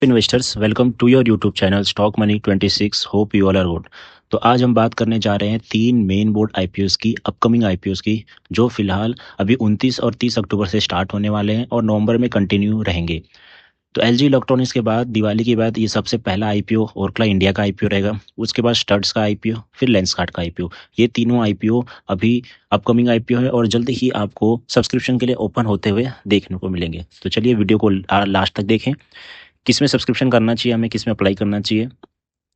Investors welcome to your YouTube channel stock money 26। Hope you all are good. तो आज हम बात करने जा रहे हैं तीन मेन बोर्ड आईपीओस की, अपकमिंग आईपीओस की, जो फिलहाल अभी 29 और 30 अक्टूबर से स्टार्ट होने वाले हैं और नवंबर में कंटिन्यू रहेंगे। तो एलजी इलेक्ट्रॉनिक्स के बाद दिवाली के बाद ये सबसे पहला आईपीओ ओरकला इंडिया का आईपीओ रहेगा। उसके बाद स्टड्स का आईपीओ, फिर लेंसकार्ट का आईपीओ। ये तीनों आईपीओ अभी अपकमिंग आईपीओ है और जल्दी ही आपको सब्सक्रिप्शन के लिए ओपन होते हुए देखने को मिलेंगे। तो चलिए वीडियो को लास्ट तक देखें। किस में सब्सक्रिप्शन करना चाहिए, हमें किस में अप्लाई करना चाहिए,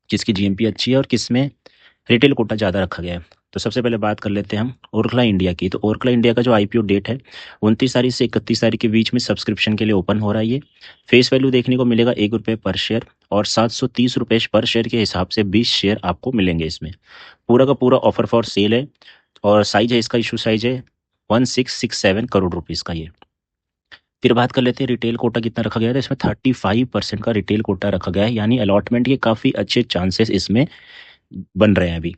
किसकी जीएमपी अच्छी है और किस में रिटेल कोटा ज़्यादा रखा गया है। तो सबसे पहले बात कर लेते हैं हम ओरकला इंडिया की। तो ओरकला इंडिया का जो आईपीओ डेट है 29 तारीख से 31 तारीख के बीच में सब्सक्रिप्शन के लिए ओपन हो रहा है। ये फेस वैल्यू देखने को मिलेगा ₹1 पर शेयर और ₹730 पर शेयर के हिसाब से 20 शेयर आपको मिलेंगे। इसमें पूरा का पूरा ऑफर फॉर सेल है और साइज है, इसका इशू साइज है 1667 करोड़ रुपीज़ का। ये फिर बात कर लेते हैं रिटेल कोटा कितना रखा गया है। तो इसमें 35% का रिटेल कोटा रखा गया है, यानी अलॉटमेंट के काफ़ी अच्छे चांसेस इसमें बन रहे हैं अभी।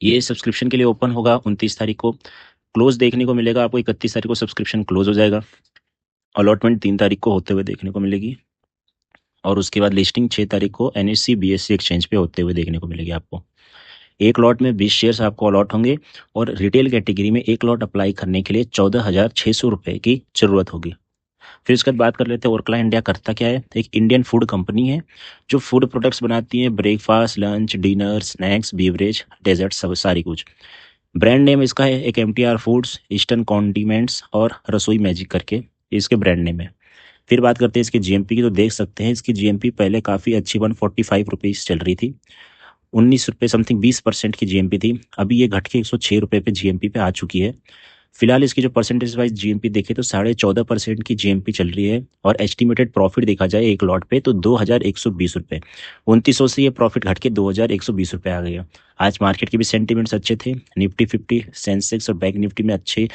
ये सब्सक्रिप्शन के लिए ओपन होगा 29 तारीख को। क्लोज देखने को मिलेगा आपको 31 तारीख को, सब्सक्रिप्शन क्लोज हो जाएगा। अलॉटमेंट 3 तारीख को होते हुए देखने को मिलेगी और उसके बाद लिस्टिंग 6 तारीख को एनएससी बीएससी एक्सचेंज पे होते हुए देखने को मिलेगी आपको। एक लॉट में 20 शेयर्स आपको अलॉट होंगे और रिटेल कैटेगरी में एक लॉट अप्लाई करने के लिए ₹14,600 की ज़रूरत होगी। फिर उसके बाद बात कर लेते हैं ओरकला इंडिया करता क्या है। एक इंडियन फूड कंपनी है जो फूड प्रोडक्ट्स बनाती है, breakfast, lunch, dinner, snacks, beverage, dessert, सब सारी कुछ। ब्रांड नेम इसका है एक एमटीआर फूड्स, ईस्टर्न कॉन्डिमेंट्स और रसोई मैजिक करके इसके ब्रांड नेम है। फिर बात करते हैं इसकी जीएमपी की। तो देख सकते हैं इसकी जीएमपी पहले काफ़ी अच्छी ₹145 चल रही थी, ₹19 समथिंग, 20% की जीएमपी थी। अभी ये घट के ₹106 पे जीएमपी पे आ चुकी है। फिलहाल इसकी जो परसेंटेज वाइज जीएमपी देखे तो 14.5% की जीएमपी चल रही है और एस्टिमेटेड प्रॉफिट देखा जाए एक लॉट पे तो ₹2,120। 2900 से ये प्रॉफिट घट के ₹2,120 आ गया। आज मार्केट के भी सेंटिमेंट्स अच्छे थे। निफ्टी 50, सेंसेक्स और बैंक निफ्टी में अच्छे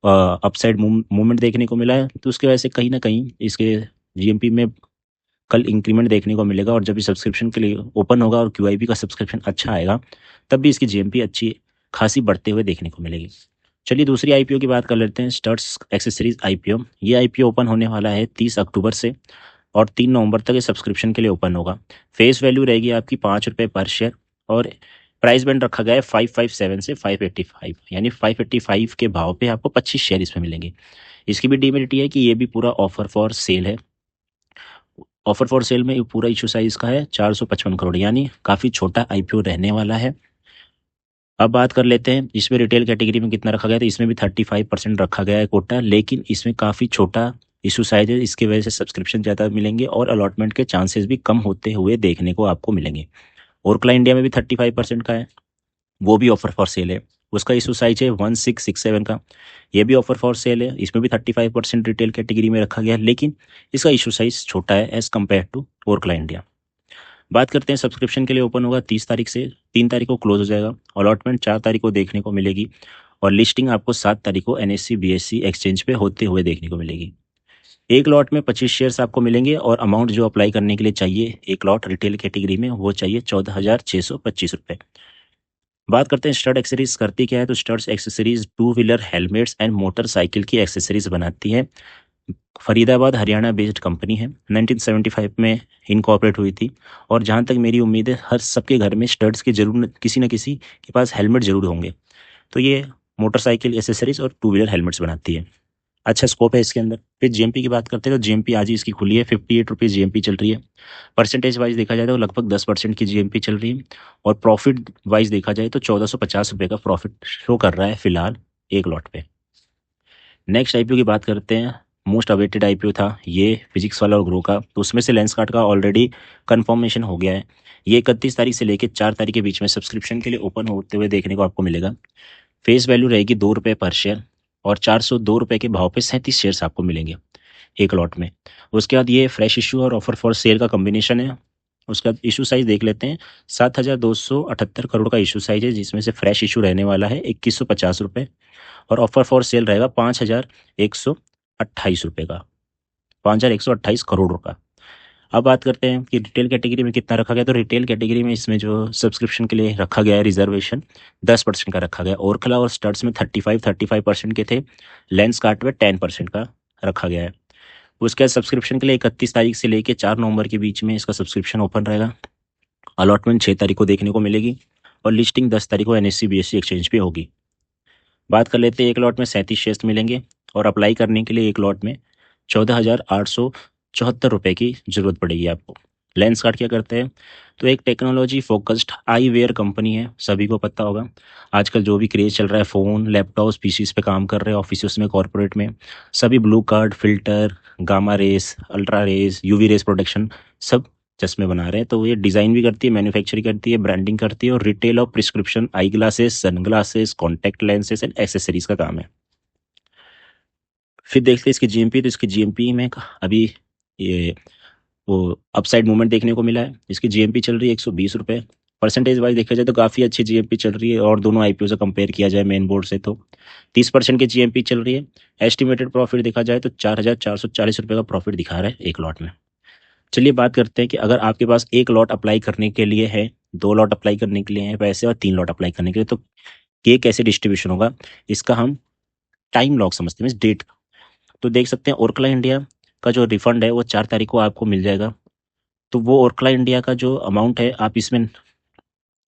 अपसाइड मूवमेंट देखने को मिला है। तो उसकी वजह से कहीं ना कहीं इसके जीएमपी में कल इंक्रीमेंट देखने को मिलेगा और जब ये सब्सक्रिप्शन के लिए ओपन होगा और क्यूआईबी का सब्सक्रिप्शन अच्छा आएगा तब भी इसकी जीएमपी अच्छी खासी बढ़ते हुए देखने को मिलेगी। चलिए दूसरी आईपीओ की बात कर लेते हैं, स्टड्स एक्सेसरीज आईपीओ। ये आईपीओ ओपन होने वाला है 30 अक्टूबर से और 3 नवंबर तक ये सब्सक्रिप्शन के लिए ओपन होगा। फेस वैल्यू रहेगी आपकी ₹5 पर शेयर और प्राइस बैंड रखा गया है 557 से 585, यानी 585 के भाव पे आपको 25 शेयर इसमें मिलेंगे। इसकी भी डीमेरिट है कि ये भी पूरा ऑफर फॉर सेल है। ऑफर फॉर सेल में पूरा इशू साइज का है 455 करोड़, यानी काफ़ी छोटा आईपीओ रहने वाला है। अब बात कर लेते हैं इसमें रिटेल कैटेगरी में कितना रखा गया है। तो इसमें भी 35% रखा गया है कोटा, लेकिन इसमें काफ़ी छोटा इशू साइज है। इसकी वजह से सब्सक्रिप्शन ज़्यादा मिलेंगे और अलॉटमेंट के चांसेस भी कम होते हुए देखने को आपको मिलेंगे। ओरकला इंडिया में भी 35% का है, वो भी ऑफर फॉर सेल है। उसका इशू साइज है 1667 का, ये भी ऑफर फॉर सेल है। इसमें भी 35% रिटेल कैटेगरी में रखा गया है, लेकिन इसका इशू साइज छोटा है एज़ कम्पेयर टू ओरकला इंडिया। बात करते हैं सब्सक्रिप्शन के लिए ओपन होगा 30 तारीख से, 3 तारीख को क्लोज हो जाएगा। अलॉटमेंट 4 तारीख को देखने को मिलेगी और लिस्टिंग आपको 7 तारीख को एनएससी बीएससी एक्सचेंज पे होते हुए देखने को मिलेगी। एक लॉट में 25 शेयर्स आपको मिलेंगे और अमाउंट जो अप्लाई करने के लिए चाहिए एक लॉट रिटेल कैटेगरी में वो चाहिए ₹14,625। बात करते हैं स्टड एक्सेसरीज करती क्या है। तो studs accessories two wheeler, helmets and motorcycle की एक्सेसरीज बनाती है। फरीदाबाद हरियाणा बेस्ड कंपनी है, 1975 में इनकॉर्पोरेट हुई थी और जहाँ तक मेरी उम्मीद है हर सबके घर में स्टड्स के जरूर किसी न किसी के पास हेलमेट जरूर होंगे। तो ये मोटरसाइकिल एसेसरीज और टू व्हीलर हेलमेट्स बनाती है। अच्छा स्कोप है इसके अंदर। फिर जीएमपी की बात करते हैं तो जीएमपी आज ही इसकी खुली है, ₹58 जीएमपी चल रही है। परसेंटेज वाइज देखा जाए तो लगभग 10% की जीएमपी चल रही है और प्रॉफिट वाइज देखा जाए तो ₹1450 का प्रॉफिट शो कर रहा है फिलहाल एक लॉट पे। नेक्स्ट आईपीओ की बात करते हैं। मोस्ट अवेटेड आईपीओ था ये फिजिक्स वाला और ग्रो का, तो उसमें से लेंसकार्ट का ऑलरेडी कंफर्मेशन हो गया है। ये 31 तारीख से लेकर 4 तारीख के बीच में सब्सक्रिप्शन के लिए ओपन होते हुए देखने को आपको मिलेगा। फेस वैल्यू रहेगी ₹2 पर शेयर और ₹402 के भाव पे 37 शेयर्स आपको मिलेंगे एक लॉट में। उसके बाद ये फ्रेश इशू और ऑफर फॉर सेल का कॉम्बिनेशन है। उसका इशू साइज देख लेते हैं, 7,278 करोड़ का इशू साइज है, जिसमें से फ्रेश इशू रहने वाला है ₹2150 और ऑफर फॉर सेल रहेगा ₹5,128 का, 5,128 करोड़ का। अब बात करते हैं कि रिटेल कैटेगरी में कितना रखा गया। तो रिटेल कैटेगरी में इसमें जो सब्सक्रिप्शन के लिए रखा गया है रिजर्वेशन 10% का रखा गया। ओरकला और स्टड्स में 35% के थे, लेंस कार्ट में 10% का रखा गया है। उसके बाद सब्सक्रिप्शन के लिए 31 तारीख से लेके 4 नवंबर के बीच में इसका सब्सक्रिप्शन ओपन रहेगा। अलॉटमेंट 6 तारीख को देखने को मिलेगी और लिस्टिंग 10 तारीख को एनएससी बीएससी एक्सचेंज पे होगी। बात कर लेते हैं, एक लॉट में 37 शेयर्स मिलेंगे और अप्लाई करने के लिए एक लॉट में 14,874 रुपये की ज़रूरत पड़ेगी आपको। लेंसकार्ट क्या करते हैं, तो एक technology focused eyewear company है, सभी को पता होगा। आजकल जो भी क्रेज चल रहा है, फ़ोन लैपटॉप्स पीसीस पे काम कर रहे हैं ऑफिस में, कॉरपोरेट में, सभी blue card filter, gamma rays, ultra rays, UV rays protection सब चश्मे बना रहे हैं। तो ये डिज़ाइन भी करती है, मैन्युफैक्चरिंग करती है, ब्रांडिंग करती है और रिटेल और prescription eyeglasses, sunglasses, contact lenses and accessories का काम है। फिर देखते हैं इसकी जीएमपी, तो इसकी जीएमपी में अभी ये वो अपसाइड मूवमेंट देखने को मिला है। इसकी जीएमपी चल रही है 120 रुपये। परसेंटेज वाइज देखा जाए तो काफ़ी अच्छी जीएमपी चल रही है और दोनों आईपीओ से कंपेयर किया जाए मेन बोर्ड से तो 30% की जीएमपी चल रही है। एस्टिमेटेड प्रॉफिट देखा जाए तो 4,440 रुपये का प्रॉफिट दिखा रहा है एक लॉट में। चलिए बात करते हैं कि अगर आपके पास एक लॉट अप्लाई करने के लिए है, 2 लॉट अप्लाई करने के लिए है पैसे और 3 लॉट अप्लाई करने के लिए, तो ये कैसे डिस्ट्रीब्यूशन होगा, इसका हम टाइम लॉग समझते हैं, डेट। तो देख सकते हैं ओरकला इंडिया का जो रिफंड है वो 4 तारीख को आपको मिल जाएगा। तो वो ओरकला इंडिया का जो अमाउंट है आप इसमें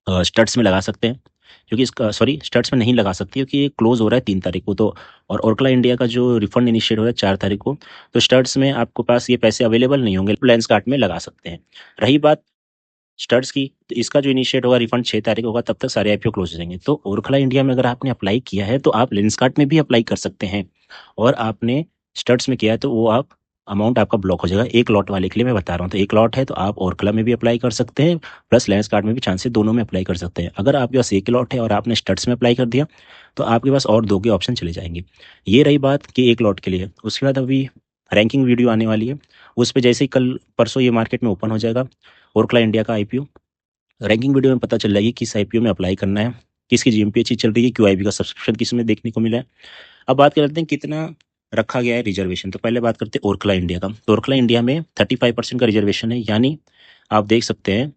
स्टड्स में लगा सकते हैं, क्योंकि इसका सॉरी स्टड्स में नहीं लगा सकते क्योंकि ये क्लोज हो रहा है 3 तारीख को। तो और ओरकला इंडिया का जो रिफंड इनिशिएट हो रहा है 4 तारीख को, तो स्टड्स में आपको पास ये पैसे अवेलेबल नहीं होंगे, लेंस कार्ट में लगा सकते हैं। रही बात स्टड्स की, तो इसका जो इनिशिएट होगा रिफंड 6 तारीख होगा, तब तक सारे आईपीओ क्लोज हो जाएंगे। तो ओरखला इंडिया में अगर आपने अप्लाई किया है तो आप लेंसकार्ट में भी अप्लाई कर सकते हैं, और आपने स्टड्स में किया है तो वो आप अमाउंट आपका ब्लॉक हो जाएगा। एक लॉट वाले के लिए मैं बता रहा हूँ, तो एक लॉट है तो आप ओरखला में भी अप्लाई कर सकते हैं प्लस लेंसकार्ट में भी चांस है, दोनों में अप्लाई कर सकते हैं। अगर आपके पास एक लॉट है और आपने स्टड्स में अप्लाई कर दिया तो आपके पास और 2 के ऑप्शन चले जाएंगे। ये रही बात कि एक लॉट के लिए। उसके बाद अभी रैंकिंग वीडियो आने वाली है, उस पर जैसे ही कल परसों ये मार्केट में ओपन हो जाएगा ओरखला इंडिया का आईपीओ, रैंकिंग वीडियो में पता चल जाएगी किस आईपीओ में अप्लाई करना है, किसकी जीएमपी अच्छी चल रही है, क्यूआईबी का सब्सक्रिप्शन किस में देखने को मिला है। अब बात करते हैं कितना रखा गया है रिजर्वेशन। तो पहले बात करते हैं ओरखला इंडिया का। तो ओरखला इंडिया में 35% का रिजर्वेशन है, यानी आप देख सकते हैं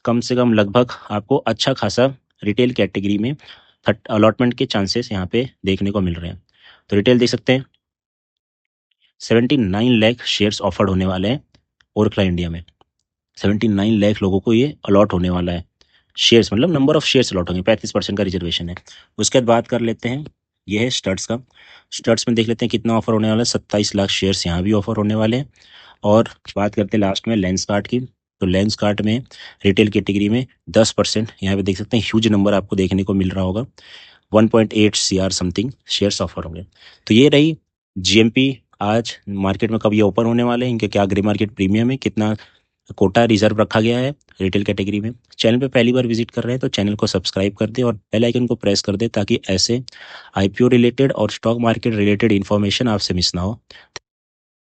कम से कम लगभग आपको अच्छा खासा रिटेल कैटेगरी में अलॉटमेंट के चांसेस यहाँ पे देखने को मिल रहे हैं। तो रिटेल देख सकते हैं 79 लाख शेयर्स ऑफर्ड होने वाले हैं ओरखला इंडिया में। 79 लाख लोगों को ये अलॉट होने वाला है। शेयर्स मतलब नंबर ऑफ शेयर्स अलॉट होंगे, 35% का रिजर्वेशन है। उसके बाद बात कर लेते हैं, ये है स्टड्स का। स्टड्स में देख लेते हैं कितना ऑफर होने वाला है, 27 लाख शेयर्स यहाँ भी ऑफर होने वाले हैं। और बात करते हैं लास्ट में लेंस कार्ट की। तो लेंस कार्ट में रिटेल कैटेगरी में 10%, यहाँ पे देख सकते हैं ह्यूज नंबर आपको देखने को मिल रहा होगा, 1.8 CR समथिंग शेयर्स ऑफर होंगे। तो ये रही जीएमपी। आज मार्केट में कब ये ओपन होने वाले हैं, इनके क्या ग्रे मार्केट प्रीमियम है, कितना कोटा रिजर्व रखा गया है रिटेल कैटेगरी में। चैनल पे पहली बार विजिट कर रहे हैं तो चैनल को सब्सक्राइब कर दे और बेल आइकन को प्रेस कर दे, ताकि ऐसे आईपीओ रिलेटेड और स्टॉक मार्केट रिलेटेड इन्फॉर्मेशन आपसे मिस ना हो।